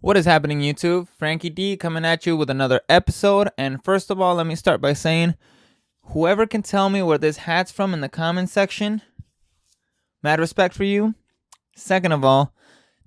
What is happening, YouTube? Frankie D coming at you with another episode. And first of all, let me start by saying, whoever can tell me where this hat's from in the comment section, mad respect for you. Second of all,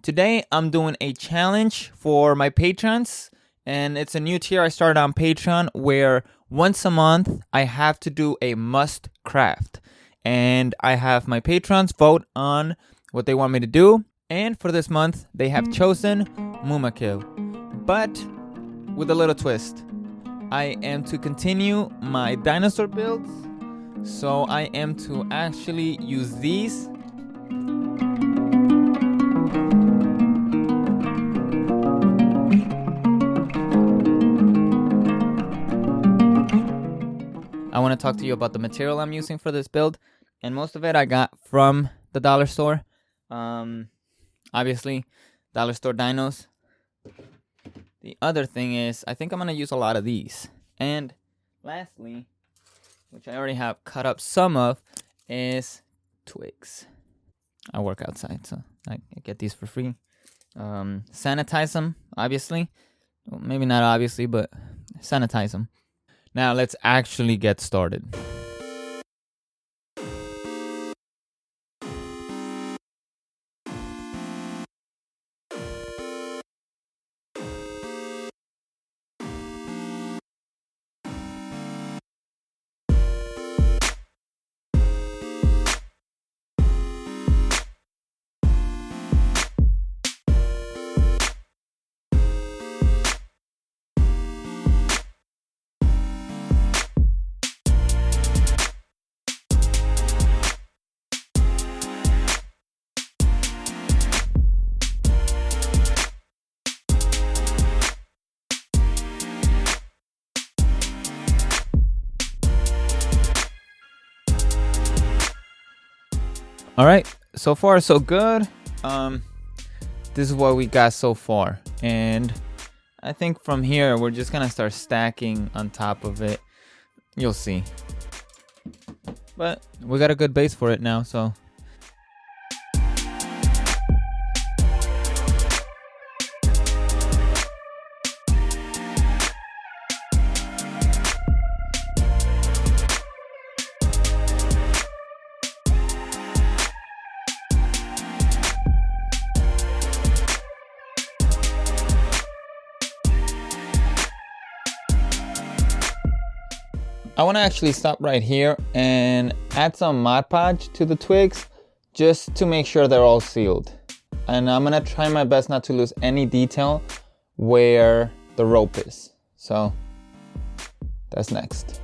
today I'm doing a challenge for my patrons, and it's a new tier I started on Patron where once a month I have to do a must craft. And I have my patrons vote on what they want me to do. And for this month, they have chosen Mumakil, but with a little twist. I am to continue my dinosaur builds, so I am to actually use these. I want to talk to you about the material I'm using for this build, and most of it I got from the dollar store. Obviously, dollar store dinos. The other thing is, I think I'm going to use a lot of these. And lastly, which I already have cut up some of, is twigs. I work outside, so I get these for free. Sanitize them, obviously. Well, maybe not obviously, but sanitize them. Now let's actually get started. All right, so far so good. This is what we got so far, and I think from here we're just gonna start stacking on top of it. You'll see, but we got a good base for it now, so. I want to actually stop right here and add some Mod Podge to the twigs just to make sure they're all sealed. And I'm going to try my best not to lose any detail where the rope is. So that's next.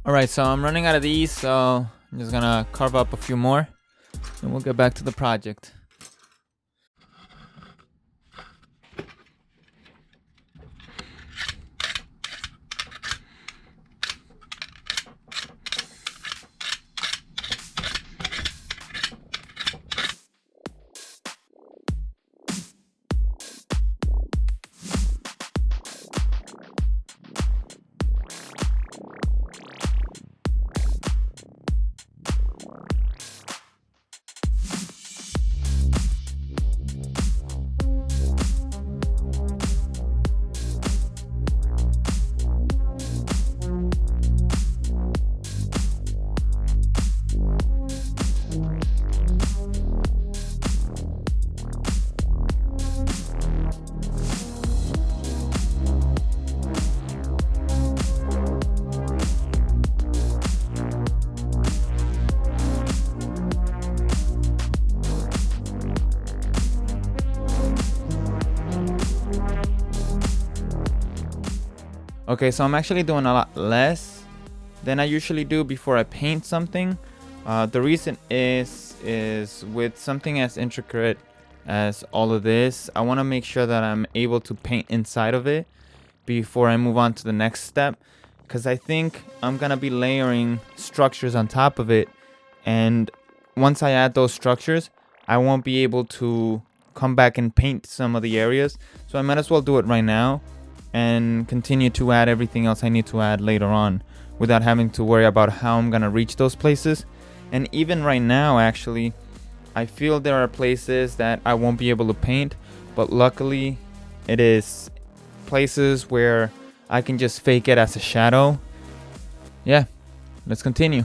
Alright, so I'm running out of these, so I'm just gonna carve up a few more and we'll get back to the project. Okay, so I'm actually doing a lot less than I usually do before I paint something. The reason is with something as intricate as all of this, I want to make sure that I'm able to paint inside of it before I move on to the next step, because I think I'm gonna be layering structures on top of it, and once I add those structures, I won't be able to come back and paint some of the areas, so I might as well do it right now. and continue to add everything else I need to add later on without having to worry about how I'm gonna reach those places. And even right now, actually, I feel there are places that I won't be able to paint, but luckily it is places where I can just fake it as a shadow. Yeah, let's continue.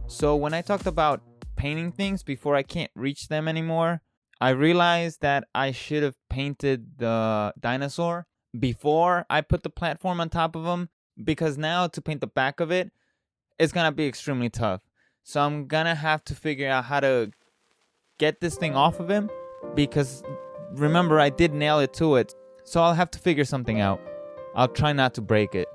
So when I talked about painting things before I can't reach them anymore, I realized that I should have painted the dinosaur before I put the platform on top of him, because now to paint the back of it, it's gonna be extremely tough. So I'm gonna have to figure out how to get this thing off of him, because remember, I did nail it to it. So I'll have to figure something out. I'll try not to break it.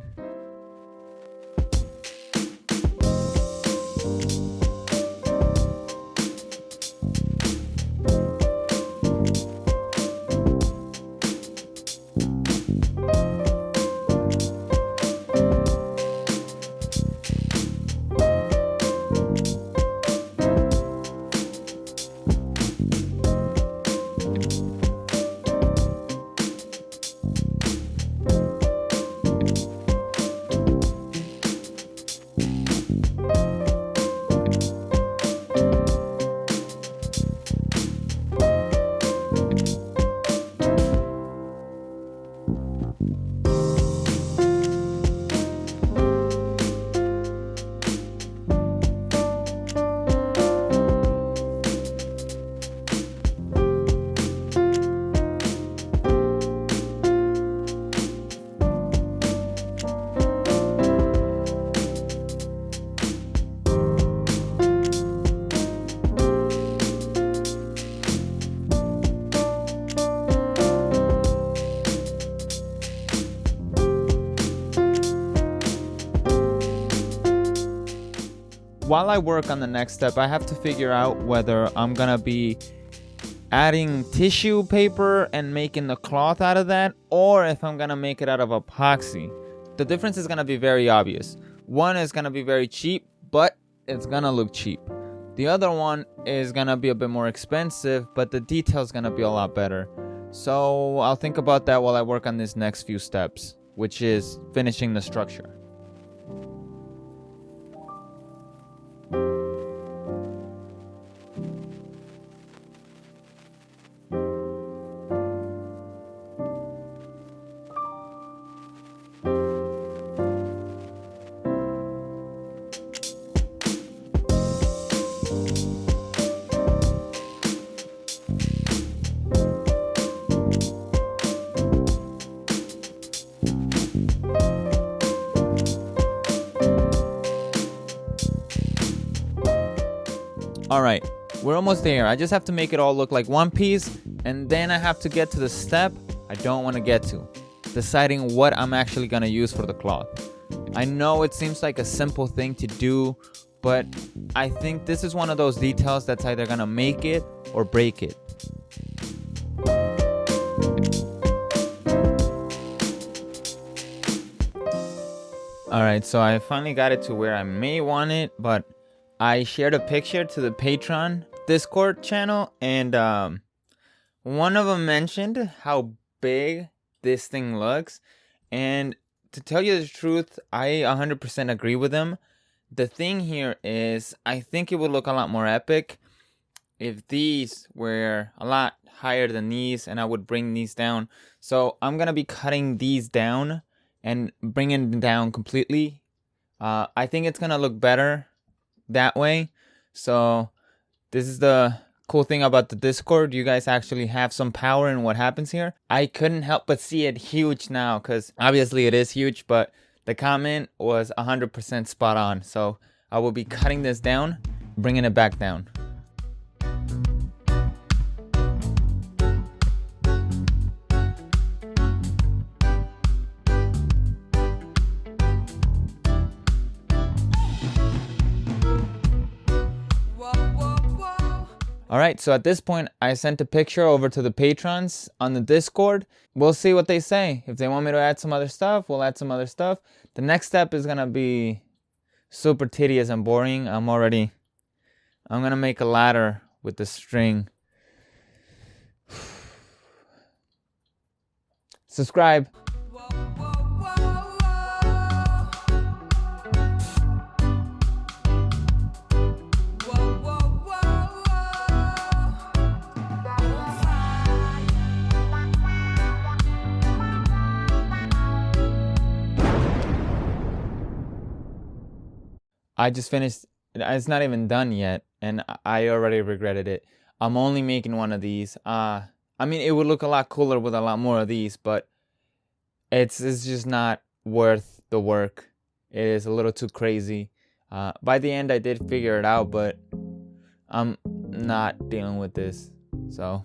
While I work on the next step, I have to figure out whether I'm gonna be adding tissue paper and making the cloth out of that, or if I'm gonna make it out of epoxy. The difference is gonna be very obvious. One is gonna be very cheap, but it's gonna look cheap. The other one is gonna be a bit more expensive, but the detail's gonna be a lot better. So I'll think about that while I work on this next few steps, which is finishing the structure. Alright, we're almost there. I just have to make it all look like one piece, and then I have to get to the step I don't want to get to, deciding what I'm actually going to use for the cloth. I know it seems like a simple thing to do, but I think this is one of those details that's either going to make it or break it. Alright, so I finally got it to where I may want it, but I shared a picture to the Patron Discord channel, and one of them mentioned how big this thing looks, and to tell you the truth, I 100% agree with them. The thing here is, I think it would look a lot more epic if these were a lot higher than these, and I would bring these down. So I'm gonna be cutting these down and bringing them down completely. I think it's gonna look better that way. So this is the cool thing about the Discord. You guys actually have some power in what happens here. I couldn't help but see it huge now, because obviously it is huge, but the comment was 100% spot on. So I will be cutting this down, bringing it back down. All right, so at this point, I sent a picture over to the patrons on the Discord. We'll see what they say. If they want me to add some other stuff, we'll add some other stuff. The next step is gonna be super tedious and boring. I'm gonna make a ladder with the string. Subscribe. I just finished, it's not even done yet, and I already regretted it. I'm only making one of these. I mean, it would look a lot cooler with a lot more of these, but it's just not worth the work. It is a little too crazy. By the end, I did figure it out, but I'm not dealing with this, so...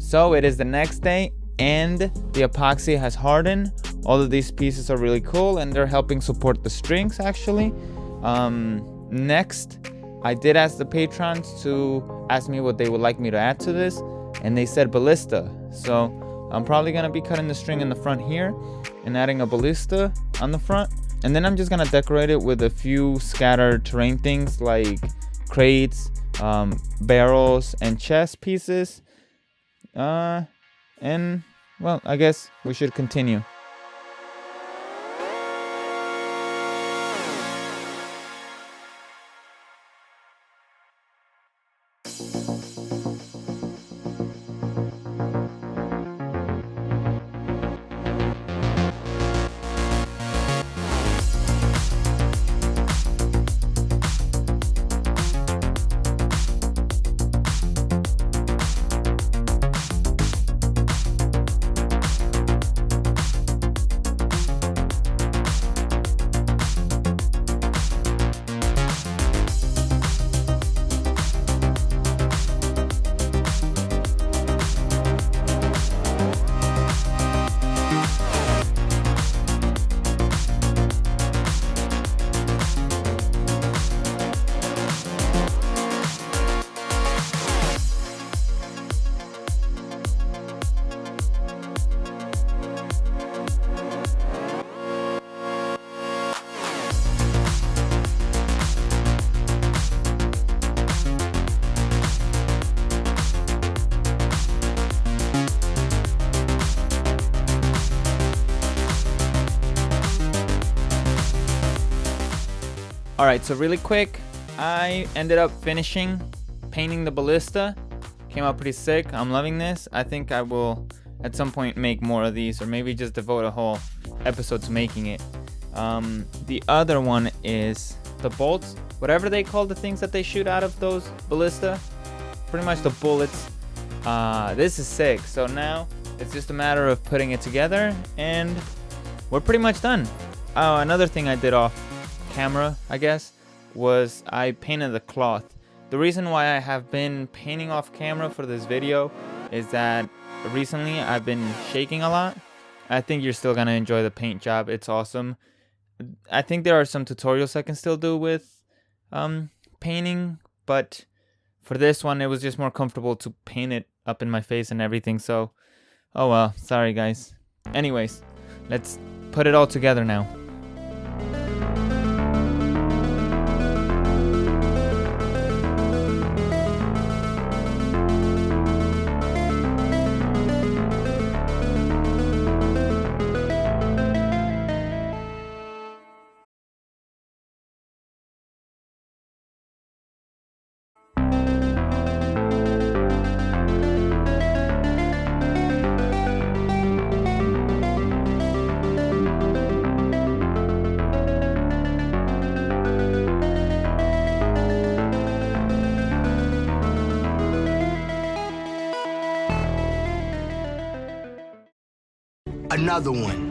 So it is the next day and the epoxy has hardened. All of these pieces are really cool and they're helping support the strings actually. Next, I did ask the patrons to ask me what they would like me to add to this, and they said ballista. So I'm probably gonna be cutting the string in the front here and adding a ballista on the front. And then I'm just gonna decorate it with a few scattered terrain things like crates, barrels, and chest pieces. And well, I guess we should continue. Alright, so really quick, I ended up finishing painting the ballista. Came out pretty sick. I'm loving this. I think I will at some point make more of these, or maybe just devote a whole episode to making it. The other one is the bolts, whatever they call the things that they shoot out of those ballista, pretty much the bullets. This is sick. So now it's just a matter of putting it together and we're pretty much done. Oh, another thing I did off camera, I guess, was I painted the cloth. The reason why I have been painting off camera for this video is that recently I've been shaking a lot. I think you're still gonna enjoy the paint job. It's awesome. I think there are some tutorials I can still do with painting, but for this one it was just more comfortable to paint it up in my face and everything. So oh well, sorry guys. Anyways, let's put it all together now. another one.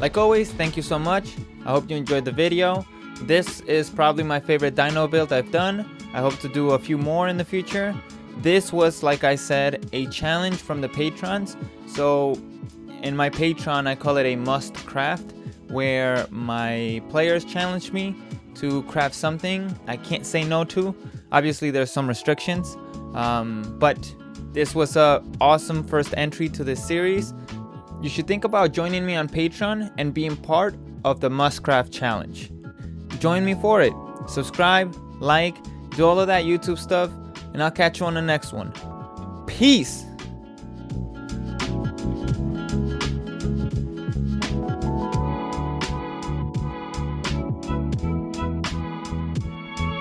Like always, thank you so much. I hope you enjoyed the video. This is probably my favorite dino build I've done. I hope to do a few more in the future. This was, like I said, a challenge from the patrons. So in my Patron, I call it a must craft, where my players challenge me to craft something I can't say no to. Obviously, there's some restrictions, but this was a awesome first entry to this series. You should think about joining me on Patreon and being part of the Must Craft Challenge. Join me for it. Subscribe, like, do all of that YouTube stuff, and I'll catch you on the next one. Peace!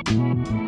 Mm-hmm.